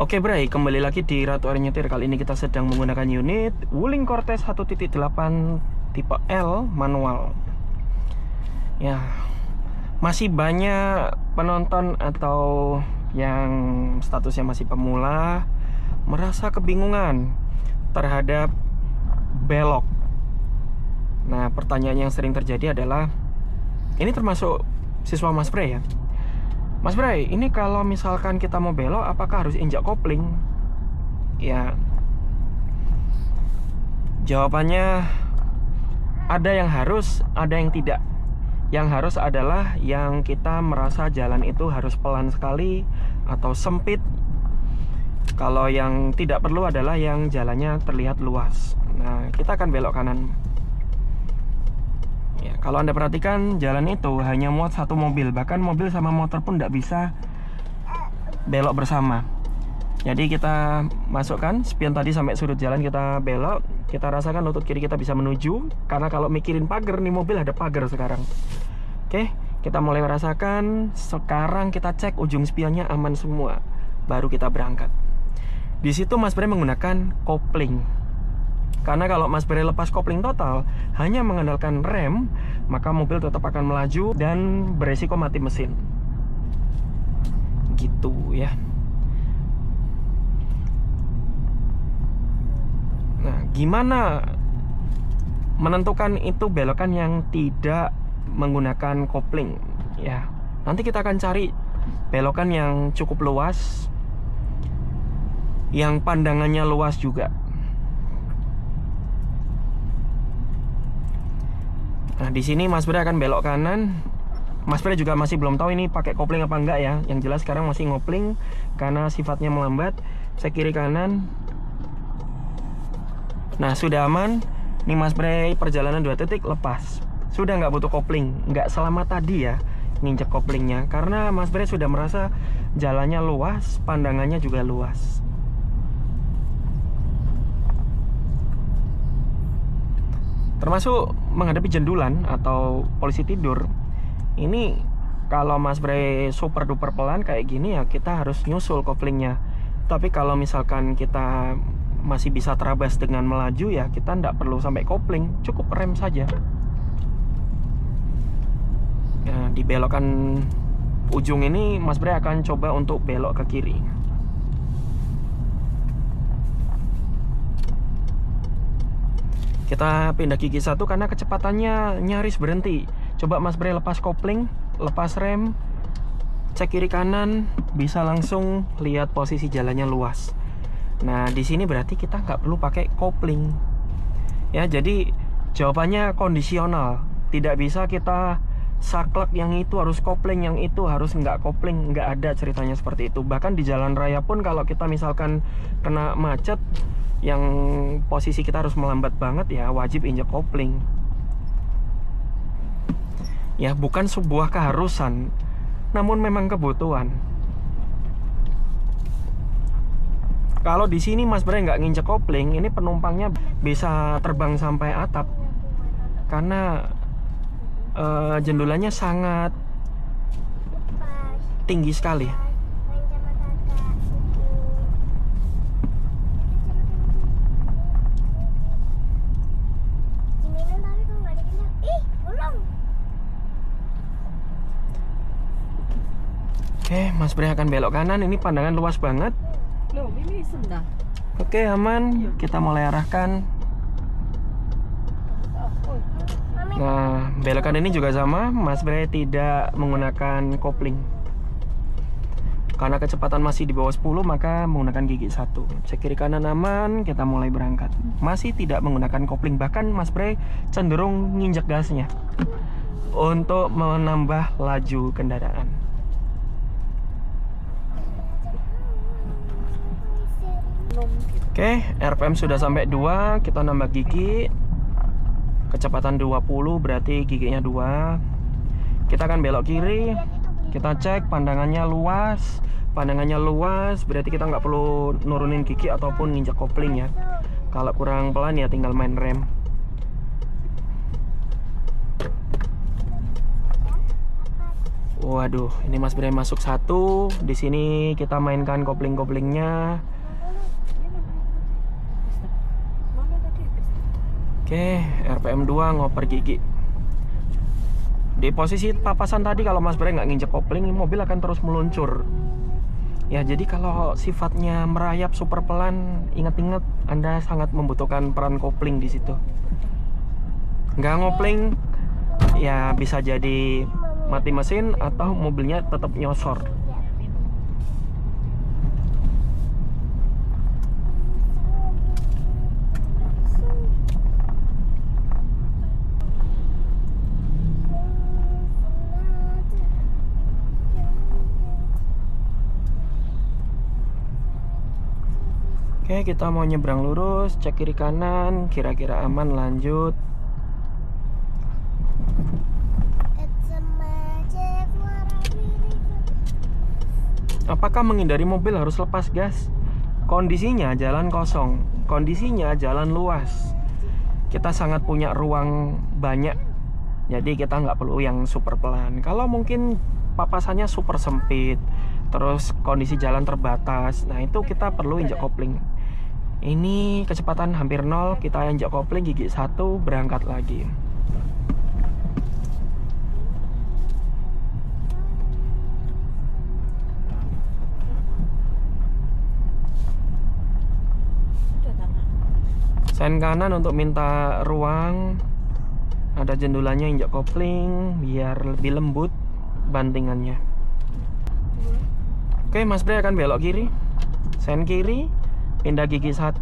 Oke Bray, kembali lagi di Ratu Ari Nyetir. Kali ini kita sedang menggunakan unit Wuling Cortez 1.8 tipe L manual. Ya, masih banyak penonton atau yang statusnya masih pemula merasa kebingungan terhadap belok. Nah, pertanyaan yang sering terjadi adalah, ini termasuk siswa Mas Bray ya, Mas Bray, ini kalau misalkan kita mau belok, apakah harus injak kopling? Ya, jawabannya ada yang harus, ada yang tidak. Yang harus adalah yang kita merasa jalan itu harus pelan sekali atau sempit. Kalau yang tidak perlu adalah yang jalannya terlihat luas. Nah, kita akan belok kanan. Ya, kalau Anda perhatikan, jalan itu hanya muat satu mobil. Bahkan mobil sama motor pun tidak bisa belok bersama. Jadi kita masukkan spion tadi sampai sudut jalan, kita belok. Kita rasakan lutut kiri kita bisa menuju. Karena kalau mikirin pagar, nih mobil ada pagar sekarang. Oke, kita mulai merasakan. Sekarang kita cek ujung spionnya aman semua, baru kita berangkat. Di situ Mas Bray menggunakan kopling. Karena kalau Mas Bray lepas kopling total, hanya mengandalkan rem, maka mobil tetap akan melaju dan beresiko mati mesin. Gitu ya. Nah, gimana menentukan itu belokan yang tidak menggunakan kopling? Ya, nanti kita akan cari belokan yang cukup luas, yang pandangannya luas juga. Nah, di sini Mas Bray akan belok kanan. Mas Bray juga masih belum tahu ini pakai kopling apa enggak ya. Yang jelas sekarang masih ngopling karena sifatnya melambat. Saya kiri kanan. Nah, sudah aman. Nih Mas Bray perjalanan 2 titik lepas. Sudah nggak butuh kopling. Nggak selama tadi ya nginjek koplingnya. Karena Mas Bray sudah merasa jalannya luas, pandangannya juga luas. Termasuk menghadapi jendulan atau polisi tidur. Ini kalau Mas Bray super duper pelan kayak gini ya, kita harus nyusul koplingnya. Tapi kalau misalkan kita masih bisa terabas dengan melaju ya, kita nggak perlu sampai kopling, cukup rem saja. Nah, di belokan ujung ini Mas Bray akan coba untuk belok ke kiri. Kita pindah gigi 1 karena kecepatannya nyaris berhenti. Coba Mas Bray lepas kopling, lepas rem, cek kiri kanan, bisa langsung lihat posisi jalannya luas. Nah, di sini berarti kita nggak perlu pakai kopling. Ya, jadi jawabannya kondisional. Tidak bisa kita saklek yang itu harus kopling, yang itu harus nggak kopling. Nggak ada ceritanya seperti itu. Bahkan di jalan raya pun kalau kita misalkan kena macet, yang posisi kita harus melambat banget ya, wajib injek kopling. Ya, bukan sebuah keharusan, namun memang kebutuhan. Kalau di sini Mas Bray nggak nginjek kopling, ini penumpangnya bisa terbang sampai atap karena jendulannya sangat tinggi sekali. Oke, Mas Bray akan belok kanan. Ini pandangan luas banget. Loh, ini sudah. Oke, aman. Kita mulai arahkan. Nah, belokan ini juga sama. Mas Bray tidak menggunakan kopling. Karena kecepatan masih di bawah 10, maka menggunakan gigi 1. Cek kiri kanan aman, kita mulai berangkat. Masih tidak menggunakan kopling. Bahkan Mas Bray cenderung nginjek gasnya untuk menambah laju kendaraan. Oke, RPM sudah sampai 2, kita nambah gigi. Kecepatan 20, berarti giginya 2. Kita akan belok kiri. Kita cek pandangannya luas. Pandangannya luas, berarti kita nggak perlu nurunin gigi ataupun nginjak kopling ya. Kalau kurang pelan ya tinggal main rem. Waduh, ini Mas Bray masuk satu. Di sini kita mainkan kopling-koplingnya. Oke, RPM 2 ngoper gigi. Di posisi papasan tadi kalau Mas Bray nggak nginjek kopling, mobil akan terus meluncur. Ya, jadi kalau sifatnya merayap super pelan, ingat-ingat Anda sangat membutuhkan peran kopling di situ. Nggak ngopling, ya bisa jadi mati mesin atau mobilnya tetap nyosor. Oke, kita mau nyebrang lurus, cek kiri kanan, kira-kira aman, lanjut. Apakah menghindari mobil harus lepas gas? Kondisinya jalan kosong, kondisinya jalan luas. Kita sangat punya ruang banyak, jadi kita nggak perlu yang super pelan. Kalau mungkin papasannya super sempit, terus kondisi jalan terbatas, nah itu kita perlu injak kopling. Ini kecepatan hampir 0, kita injak kopling gigi 1, berangkat lagi. Sen kanan untuk minta ruang. Ada jendulannya, injak kopling biar lebih lembut bantingannya. Oke, Mas Bray akan belok kiri. Sen kiri, pindah gigi 1.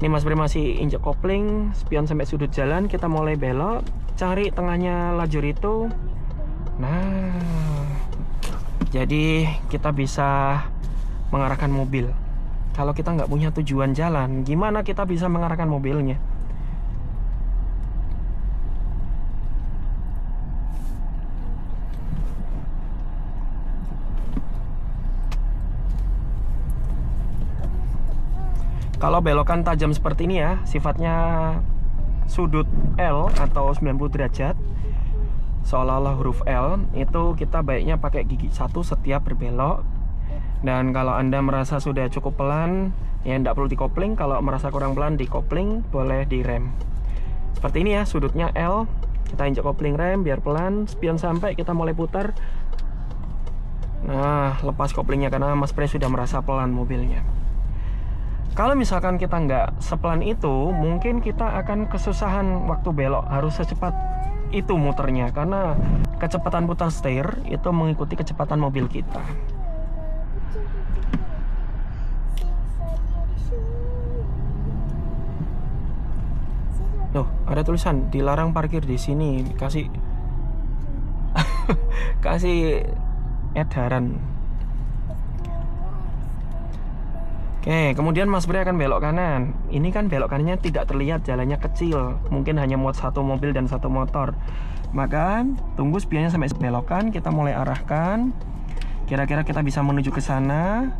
Ini Mas Bray masih injak kopling, spion sampai sudut jalan. Kita mulai belok, cari tengahnya lajur itu. Nah, jadi kita bisa mengarahkan mobil. Kalau kita nggak punya tujuan jalan, gimana kita bisa mengarahkan mobilnya? Kalau belokan tajam seperti ini ya, sifatnya sudut L atau 90 derajat, seolah-olah huruf L, itu kita baiknya pakai gigi 1 setiap berbelok. Dan kalau Anda merasa sudah cukup pelan, ya tidak perlu dikopling. Kalau merasa kurang pelan, dikopling, boleh direm. Seperti ini ya, sudutnya L. Kita injak kopling rem biar pelan. Spion sampai, kita mulai putar. Nah, lepas koplingnya karena Mas Bray sudah merasa pelan mobilnya. Kalau misalkan kita nggak sepelan itu, mungkin kita akan kesusahan waktu belok. Harus secepat itu muternya, karena kecepatan putar setir itu mengikuti kecepatan mobil kita. Loh, ada tulisan dilarang parkir di sini. Kasih edaran. Oke, kemudian Mas Bray akan belok kanan. Ini kan belok kanannya tidak terlihat, jalannya kecil. Mungkin hanya muat 1 mobil dan 1 motor. Maka tunggu spionnya sampai belokan, kita mulai arahkan. Kira-kira kita bisa menuju ke sana.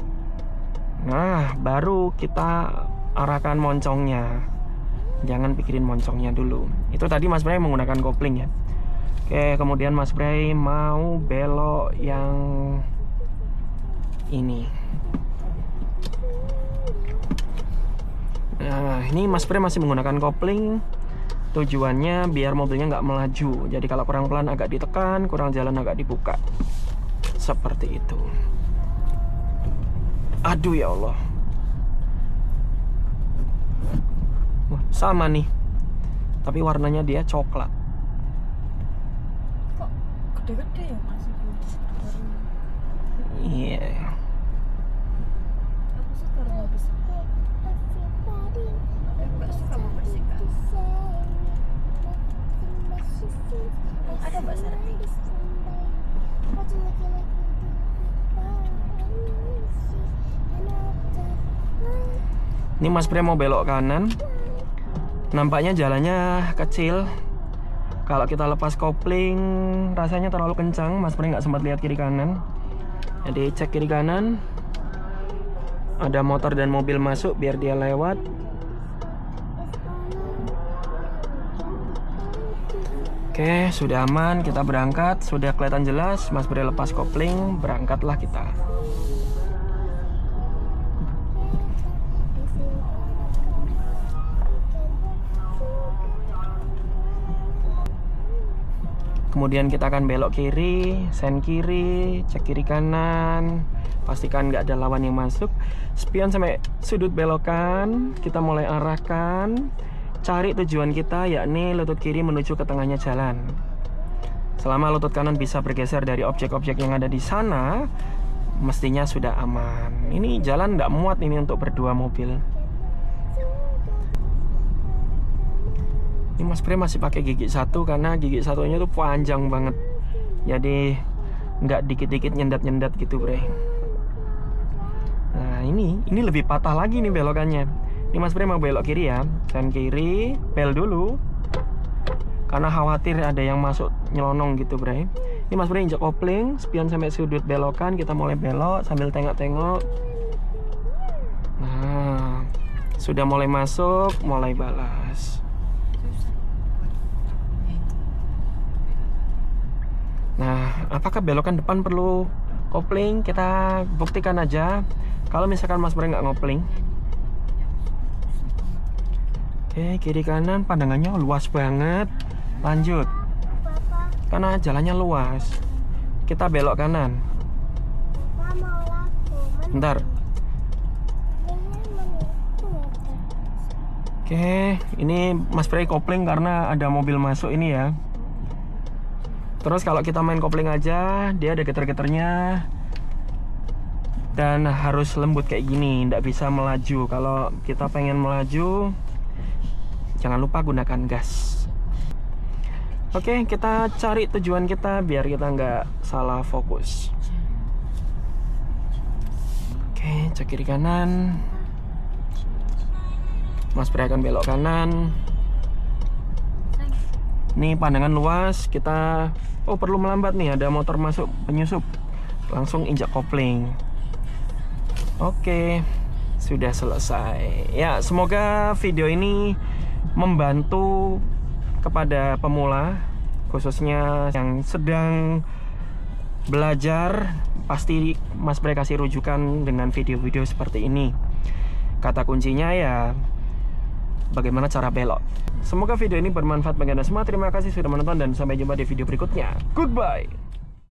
Nah, baru kita arahkan moncongnya. Jangan pikirin moncongnya dulu. Itu tadi Mas Bray menggunakan kopling ya. Oke, kemudian Mas Bray mau belok yang ini. Nah, ini Mas Bray masih menggunakan kopling. Tujuannya biar mobilnya nggak melaju. Jadi kalau kurang pelan agak ditekan, kurang jalan agak dibuka. Seperti itu. Aduh ya Allah. Wah, sama nih. Tapi warnanya dia coklat. Kok gede-gede ya Mas? Iya. Aku suka rumah besar. Enggak suka mau bersihkan. Ada Mbak Sarah. Ini Mas Bray mau belok kanan. Nampaknya jalannya kecil. Kalau kita lepas kopling rasanya terlalu kencang. Mas Bray nggak sempat lihat kiri kanan. Jadi cek kiri kanan. Ada motor dan mobil masuk biar dia lewat. Oke, sudah aman, kita berangkat. Sudah kelihatan jelas, Mas Bre lepas kopling, berangkatlah kita. Kemudian kita akan belok kiri, sen kiri, cek kiri kanan, pastikan nggak ada lawan yang masuk. Spion sampai sudut belokan, kita mulai arahkan. Cari tujuan kita, yakni lutut kiri menuju ke tengahnya jalan. Selama lutut kanan bisa bergeser dari objek-objek yang ada di sana, mestinya sudah aman. Ini jalan nggak muat ini untuk berdua mobil. Ini Mas Bre masih pakai gigi satu karena gigi satunya tuh panjang banget. Jadi nggak dikit-dikit nyendat-nyendat gitu, Bre. Nah, ini lebih patah lagi nih belokannya. Ini Mas Bre mau belok kiri ya, sen kiri, bel dulu. Karena khawatir ada yang masuk nyelonong gitu, Bre. Ini Mas Bre injak kopling, spion sampai sudut belokan, kita mulai belok sambil tengok-tengok. Nah, sudah mulai masuk, mulai balas. Nah, apakah belokan depan perlu kopling? Kita buktikan aja. Kalau misalkan Mas Bre nggak ngopling. Oke, kiri kanan pandangannya luas banget. Lanjut. Karena jalannya luas. Kita belok kanan. Bentar. Oke, ini Mas Bre kopling karena ada mobil masuk ini ya. Terus kalau kita main kopling aja, dia ada getar-getarnya. Dan harus lembut kayak gini, nggak bisa melaju. Kalau kita pengen melaju, jangan lupa gunakan gas. Oke, kita cari tujuan kita biar kita nggak salah fokus. Oke, cek kiri kanan. Mas Bre akan belok kanan. Ini pandangan luas, kita perlu melambat nih, ada motor masuk penyusup. Langsung injak kopling. Oke, sudah selesai. Ya, semoga video ini membantu kepada pemula, khususnya yang sedang belajar. Pasti Mas Bre kasih rujukan dengan video-video seperti ini. Kata kuncinya ya bagaimana cara belok. Semoga video ini bermanfaat bagi Anda semua. Terima kasih sudah menonton dan sampai jumpa di video berikutnya. Goodbye.